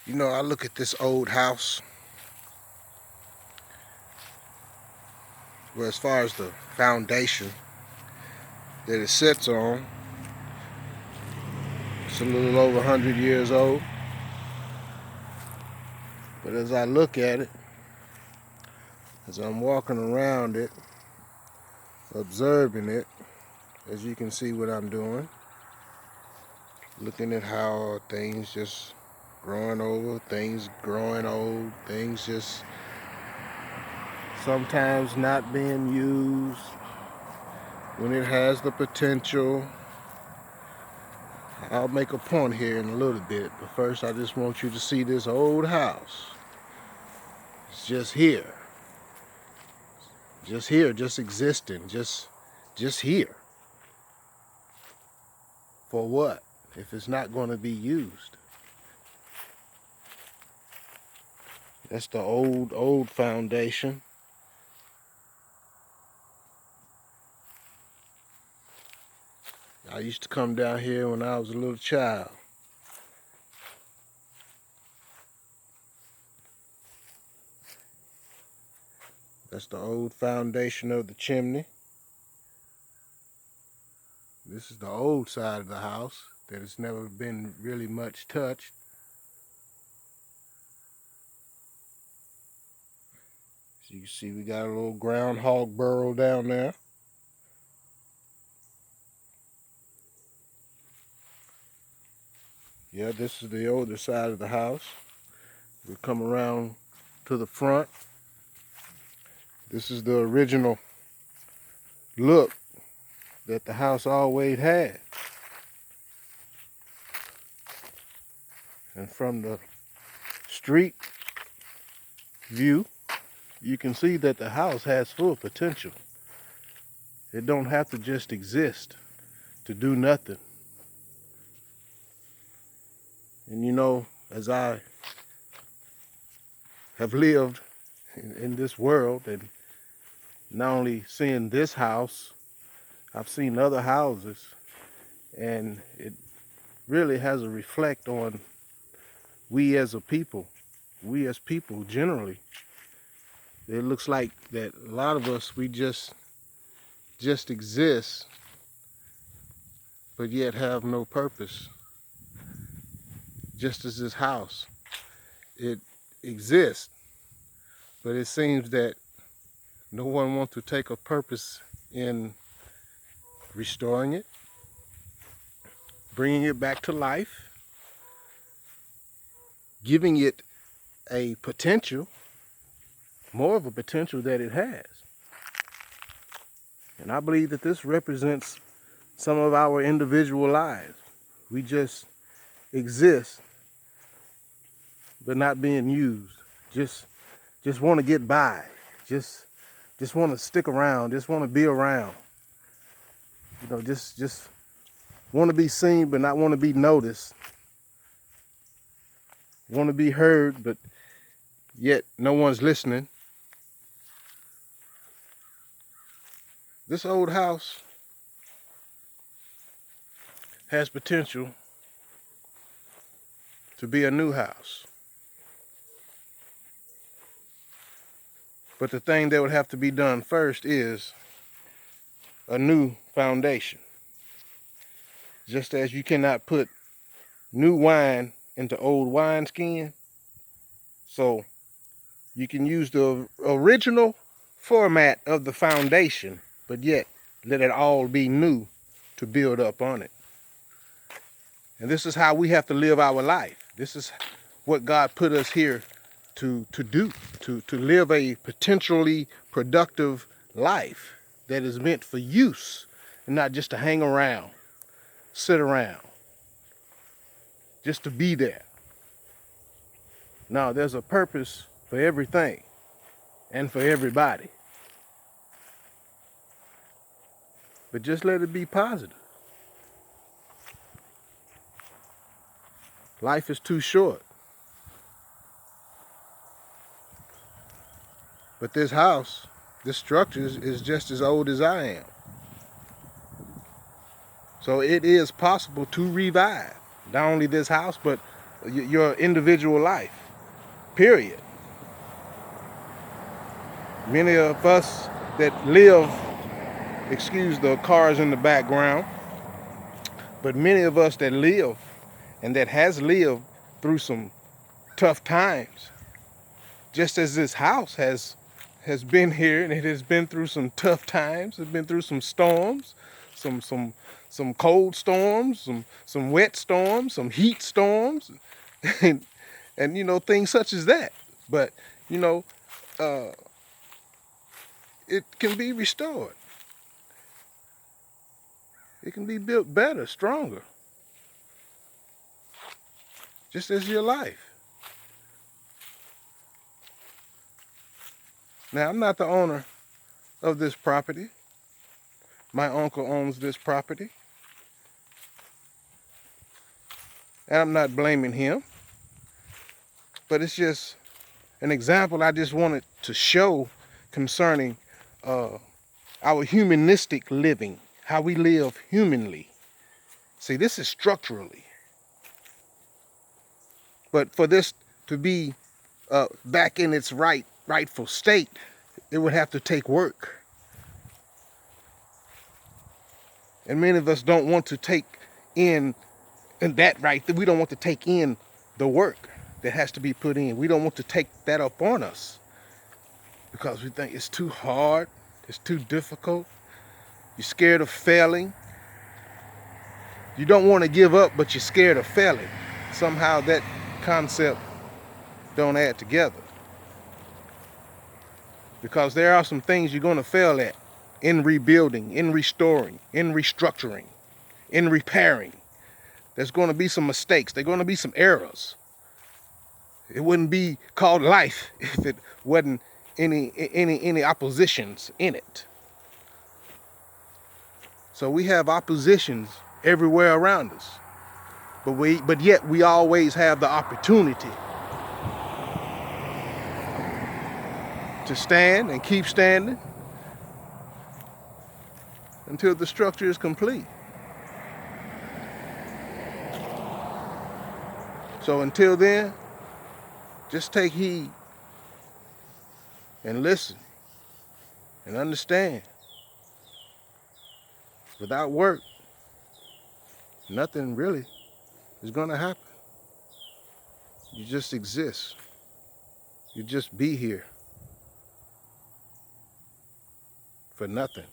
You know, I look at this old house, well, as far as the foundation that it sits on, it's a little over 100 years old. But as I look at it, as I'm walking around it, observing it, as you can see what I'm doing, looking at how things just growing over, things growing old, things just sometimes not being used when it has the potential. I'll make a point here in a little bit, but first I just want you to see this old house. It's just here. Just here, just existing, just here. For what? If it's not going to be used. That's the old foundation. I used to come down here when I was a little child. That's the old foundation of the chimney. This is the old side of the house that has never been really much touched. So you can see we got a little groundhog burrow down there. Yeah, this is the older side of the house. We come around to the front. This is the original look that the house always had. And from the street view, you can see that the house has full potential. It don't have to just exist to do nothing. And you know, as I have lived in this world, and not only seeing this house, I've seen other houses, and it really has a reflect on we as people generally. It looks like that a lot of us, we just exist, but yet have no purpose. Just as this house, it exists, but it seems that no one wants to take a purpose in restoring it, bringing it back to life, giving it a potential, more of a potential that it has. And I believe that this represents some of our individual lives. We just exist, but not being used. Just want to get by. Just want to stick around. Just want to be around. You know, just want to be seen, but not want to be noticed. Want to be heard, but yet no one's listening. This old house has potential to be a new house. But the thing that would have to be done first is a new foundation. Just as you cannot put new wine into old wineskin, so you can use the original format of the foundation, but yet let it all be new to build up on it. And this is how we have to live our life. This is what God put us here to do, to live a potentially productive life that is meant for use and not just to hang around, sit around, just to be there. Now, there's a purpose for everything and for everybody. But just let it be positive. Life is too short. But this house, this structure is just as old as I am. So it is possible to revive not only this house, but your individual life, period. Many of us that live, excuse the cars in the background, but many of us that live and that has lived through some tough times, just as this house has been here and it has been through some tough times. It's been through some storms, some cold storms, some wet storms, some heat storms, and things such as that. But you know, uh, it can be restored. It can be built better, stronger, just as your life. Now, I'm not the owner of this property. My uncle owns this property, and I'm not blaming him, but it's just an example I just wanted to show concerning our humanistic living, how we live humanly. See, this is structurally. But for this to be back in its rightful state, it would have to take work. And many of us don't want to take in that right. We don't want to take in the work that has to be put in. We don't want to take that up on us because we think it's too hard, it's too difficult. You're scared of failing. You don't want to give up, but you're scared of failing. Somehow that concept don't add together. Because there are some things you're going to fail at in rebuilding, in restoring, in restructuring, in repairing. There's going to be some mistakes. There's going to be some errors. It wouldn't be called life if it wasn't any oppositions in it. So we have oppositions everywhere around us. But yet we always have the opportunity to stand and keep standing until the structure is complete. So until then, just take heed and listen and understand. Without work, nothing really is going to happen. You just exist. You just be here for nothing.